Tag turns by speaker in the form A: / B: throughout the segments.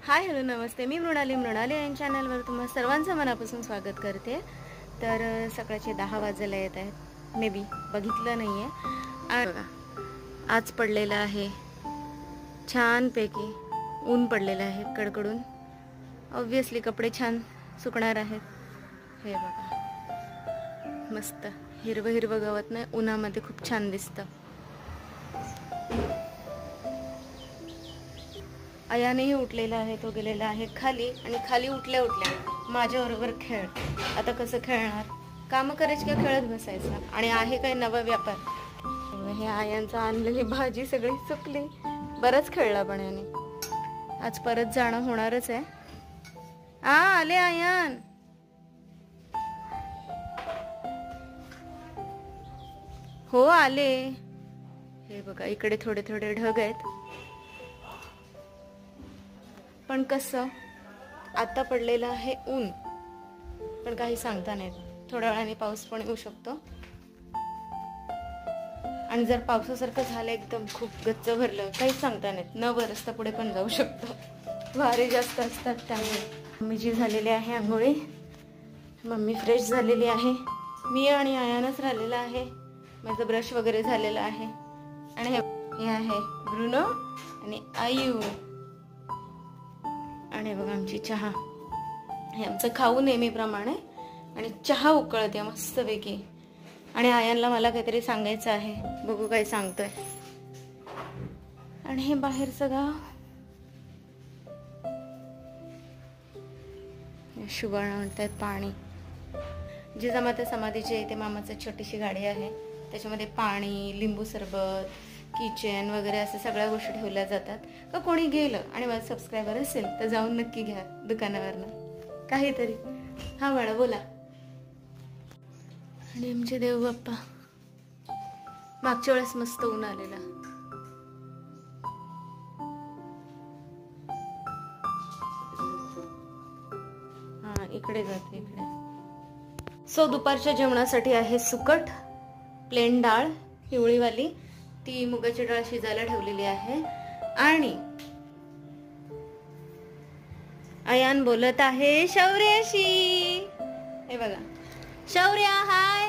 A: Hi hello नमस्ते, मी मृणाली या चॅनलवर तुम्हा सर्वांचं मनापासून स्वागत करते। तर सकाळचे 10 वाजायला येत आहेत, मे बी बघितलं नाही आहे। बघा आज पडलेलं आहे छानपैकी ऊन पडलेलं आहे कडकडून। ऑब्वियसली कपडे छान सुकणार आहेत। हे बघा मस्त हिरवं हिरवं गवत नाही उन्हामध्ये खूप छान दिसतं। आयानेही उठलेला आहे, तो गेलेला आहे खाली आणि खाली उठल्या उठल्या माझ्याबरोबर खेळ। आता कसं खेळणार, काम करायची का खेळत बसायचं? आणि आहे काय नवा व्यापार। हे आयांचा आणलेली भाजी सगळी सुकली, बरंच खेळला पण याने। आज परत जाणं होणारच आहे। आले आयान, हो आले। हे बघा इकडे थोडे थोडे ढग आहेत, पण कसं आता पडलेलं आहे ऊन, पण काही सांगता नाही। थोड्या वेळाने पाऊस पण येऊ शकतो, आणि जर पावसासारखं झालं एकदम खूप गच्च भरलं काहीच सांगता नाही, न बरसता पुढे पण जाऊ शकतो। वारे जास्त असतात त्यामुळे। मम्मीची झालेली आहे आंघोळी, मम्मी फ्रेश झालेली आहे, मी आणि आयानच राहिलेला आहे। माझं ब्रश वगैरे झालेला आहे, आणि हे आहे ब्रुनो आणि आयू। आणि बघा आमची चहा, हे आमचं खाऊ नेहमीप्रमाणे, आणि चहा उकळते मस्तपैकी। आणि आयांना मला काहीतरी सांगायचं आहे, बघू काय सांगतोय। आणि हे बाहेरचं गाव, शुभाना म्हणतात पाणी। जिजामाता समाधीच्या इथे मामाचं छोटीशी गाडी आहे, त्याच्यामध्ये पाणी, लिंबू सरबत, किचन वगैरे असं सगळ्या गोष्टी ठेवल्या जातात। का कोणी गेलं आणि माझं सबस्क्रायबर असेल तर जाऊन नक्की घ्या दुकानावरनं काहीतरी। हा बाळा बोला। आणि आमचे देव बाप्पा, मागच्या वेळेस मस्त ऊन आलेला। हा इकडे जाते इकडे। सो दुपारच्या जेवणासाठी आहे सुकट प्लेन डाळ पिवळीवाली, ती मुगाची डाळ शिजायला ठेवलेली आहे। आणि आयान बोलत आहे शौर्याशी। हे बघा शौर्या हाय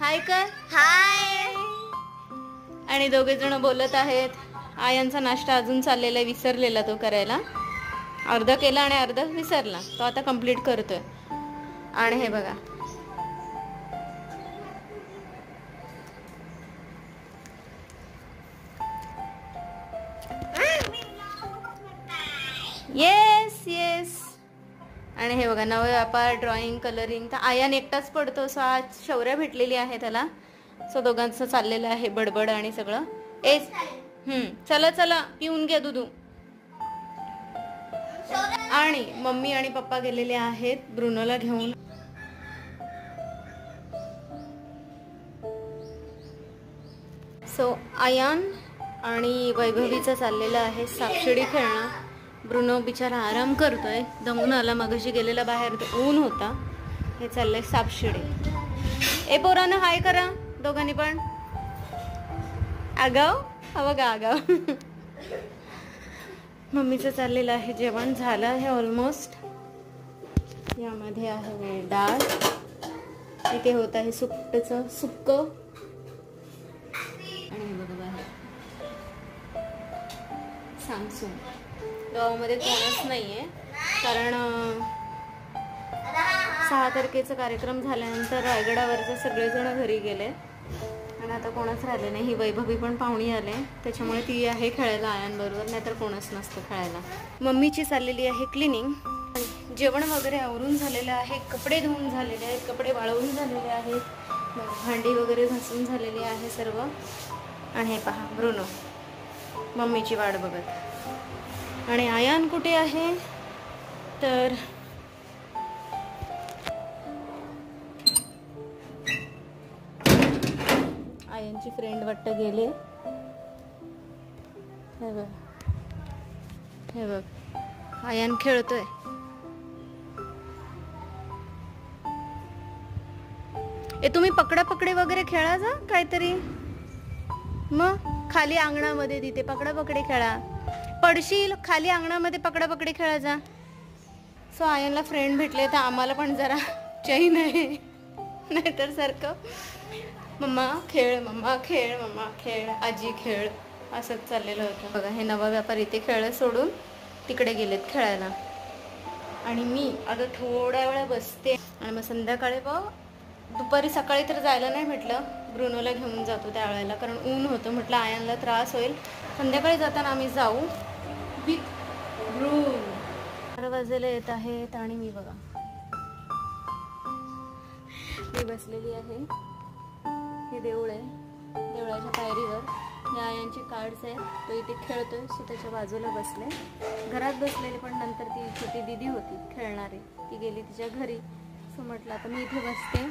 A: हाय कर हाय। आणि दोघे जण बोलत आहेत। आयांचा नाश्ता अजून चाललेला, विसरलेला तो करायला, अर्धा केला आणि अर्धा विसरला, तो आता कंप्लीट करतोय। आणि हे बघा येस येस। आणि हे बघा नवा व्यापार, ड्रॉइंग, कलरिंग। तर आयान एकटाच पडतो, सो आज शौर्या भेटलेली आहे त्याला। सो दोघांचं चाललेलं आहे बडबड आणि सगळं। चला चला पिऊन घ्या दूध। आणि मम्मी आणि पप्पा गेलेले आहेत ब्रुनोला घेऊन। सो आयान आणि वैभवीचं चाललेलं आहे सापशिडी खेळणं। ब्रुनो बिचारा आराम करतोय, दमून आला, मगाशी गेलेला बाहेर, ऊन होता। हे चाललंय सापशिडी। ए पोरांनो हाय करा दोघांनी पण। आगाव हवं का आगाव। मम्मीचं चाललेलं आहे जेवण, झालं आहे ऑलमोस्ट। यामध्ये आहे डाळ, इथे होत आहे सुकटचं सुक्क। आणि बघा बाहेर सामसूम। गावामध्ये कोणच नाहीये, कारण 6 तारखेचा कार्यक्रम झाल्यानंतर रायगडावरचे सगळेजण घरी गेले, आणि आता कोणच राहिले नाही। ही वैभवी पण पाहुणी आले, त्याच्यामुळे ती आहे खेळायला आयांबरोबर, नाहीतर कोणच नसतं खेळायला। मम्मीची चाललेली आहे क्लिनिंग। जेवण वगैरे आवरून झालेलं आहे, कपडे धुवून झालेले आहेत, कपडे वाळवून झालेले आहेत, भांडी वगैरे घासून झालेली आहे सर्व। आणि हे पहा ब्रुनो मम्मीची वाट बघत। आणि आयान कुठे आहे तर आयांची फ्रेंड वाटतं गेले। हे बघ हे बघ आयान खेळतोय। तुम्ही पकडा पकडी वगैरे खेळा जा काहीतरी, मग खाली अंगणामध्ये तिथे पकडा पकडी खेळा। पडशील खाली, अंगणामध्ये पकडापकडी खेळायचा. सो आयनला फ्रेंड भेटले तर आम्हाला पण जरा चैन आहे, नाहीतर सारखं मम्मा खेळ, मम्मा खेळ, मम्मा खेळ, आजी खेळ असंच चाललेलं होतं. बघा हे नवा व्यापार इथे खेळ सोडून तिकडे गेलेत खेळायला आणि मी आता थोड्या वेळा बसते आणि मग संध्याकाळी दुपारी सकाळी तर जायला नाही भेटलं, ब्रुनोला घेऊन जातो त्यावेळेला कारण ऊन होतं. म्हटलं आयनला त्रास होईल, संध्याकाळी जाताना आम्ही जाऊ विथ ब्रून. 12 वाजायला येत आहेत आणि मी बघा मी बसलेली आहे. हे देऊळ आहे, देवळाच्या पायरीवर या आयांची कार्ड्स आहेत. तो इथे खेळतोय, सो त्याच्या बाजूला बसले. घरात बसलेली पण नंतर ती छोटी दिदी होती खेळणारी, ती गेली तिच्या घरी. सो म्हटलं आता मी इथे बसते.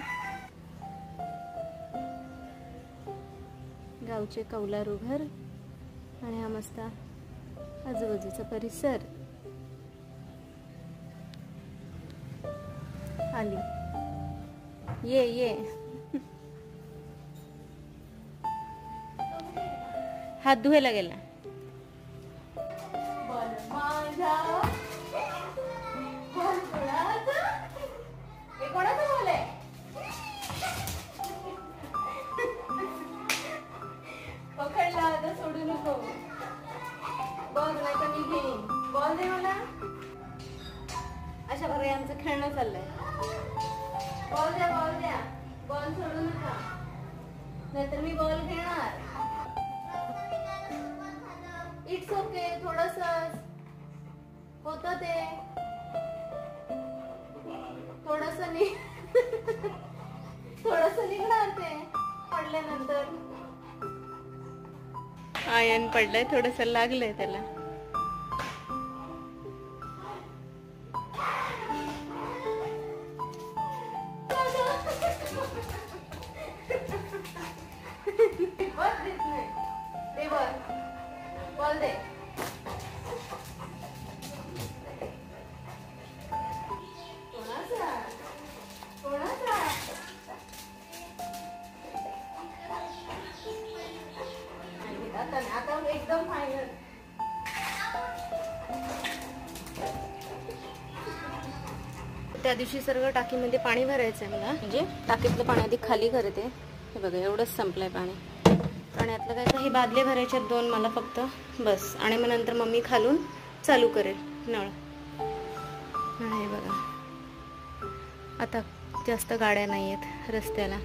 A: गावचे कौलारू घर आणि हा मस्त आजूबाजूचा परिसर. आली, ये हात धुवायला गेला. पकडला आता सोडू नको. बॉल नाही तर मी घेईन. बॉल दे मला. अशा प्रकारे आमचं खेळणं चाललंय. बॉल द्या, बॉल द्या. बॉल सोडू नका, नाहीतर मी बॉल घेणार. इट्स ओके, थोडस होत ते, थोडस थोडस निघणार ते पडल्यानंतर. आयन पडलंय, थोडस लागलंय त्याला. बॉल दे. आता एकदम फायनल. त्या दिवशी सर्व टाकीमध्ये पाणी भरायचं आहे मला, म्हणजे टाकीतलं पाणी आधी खाली करते. हे बघा एवढंच संपलंय पाणी. पाण्यातलं काय तर हे बादले भरायचे 2 मला फक्त, बस. आणि मग नंतर मम्मी खालून चालू करेल नळ. आणि हे बघा आता जास्त गाड्या नाही आहेत रस्त्याला.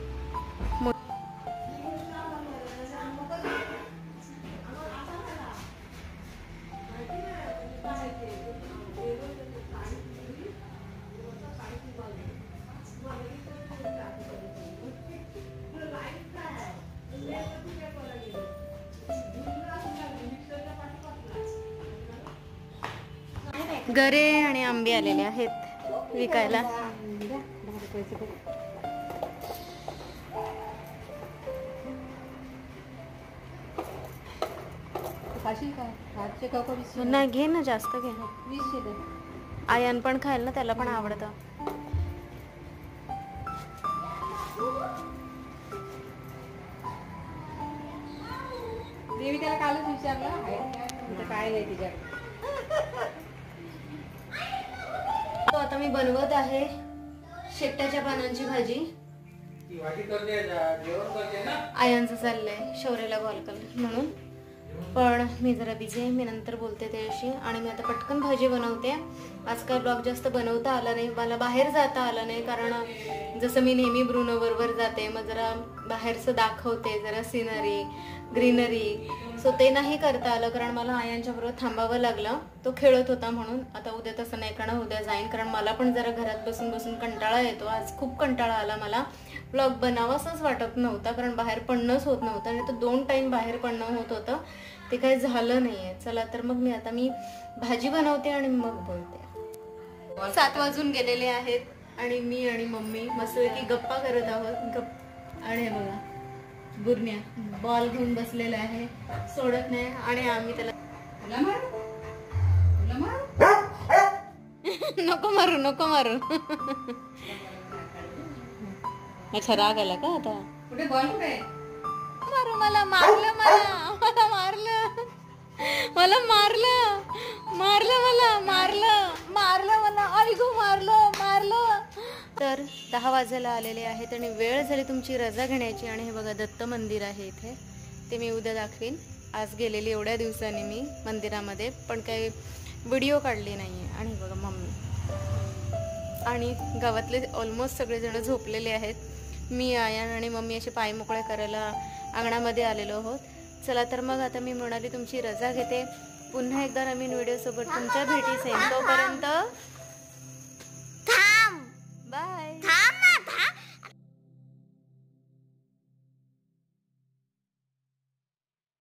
A: गरे आणि आंबे आलेले आहेत विकायला. नाही घे ना, जास्त घे. आयन पण खायला ना, त्याला पण आवडतं.
B: देवी त्याला कालच विचारलं काय नाही तिच्या.
A: आता मी बनवत आहे शेपटाच्या पानांची भाजी. आयांचं चाललंय शौर्याला कॉल कर म्हणून, पण मी जरा बिझी आहे. मी नंतर बोलते त्याशी. आणि मी आता पटकन भाजी बनवते. आज काय ब्लॉग जास्त बनवता आला नाही, मला बाहेर जाता आलं नाही. कारण जसं मी नेहमी ब्रुनो बरोबर जाते, मग जरा बाहेरचं दाखवते, जरा सिनरी, ग्रीनरी. सो ते नाही करता आलं कारण मला आयांच्या बरोबर थांबावं लागलं. तो खेळत होता म्हणून. आता उद्या तसं नाही कारण उद्या जाईन, कारण मला पण जरा घरात बसून बसून कंटाळा येतो. आज खूप कंटाळा आला मला. ब्लॉग बनावासंच वाटत नव्हता कारण बाहेर पडणंच होत नव्हतं. आणि तर 2 टाइम बाहेर पडणं होत होतं, ते काही झालं नाहीये. चला तर मग मी भाजी बनवते आणि मग बोलते. 7 वाजून गेलेले आहेत आणि मी आणि मम्मी मस्तपैकी गप्पा करत आहोत. आणि बघा बुरण्या बॉल घेऊन बसलेला आहे, सोडत नाही. आणि आम्ही त्याला नको मारू नको मारू. अच्छा राग आला का आता?
B: कुठे बॉल कुठे?
A: मारू, मला मारलं, मला मारलं. मला मारलं मला ऐकू मारलं. तर 10 वाजायला आलेले आहेत आणि वेळ झाली तुमची रजा घेण्याची. आणि हे बघा दत्त मंदिर आहे इथे, ते मी उद्या दाखवीन. आज गेलेली एवढ्या दिवसांनी मी मंदिरामध्ये, पण काही व्हिडिओ काढली नाही आहे. आणि बघा मम्मी आणि गावातले ऑलमोस्ट सगळेजण झोपलेले आहेत. मी आयान आणि मम्मी असे पाय मोकळे करायला अंगणामध्ये आलेलो आहोत. चला तर मग आता मी म्हणाली तुमची रजा घेते. पुन्हा एकदा नवीन व्हिडिओसोबत तुमच्या भेटीस येईन. तोपर्यंत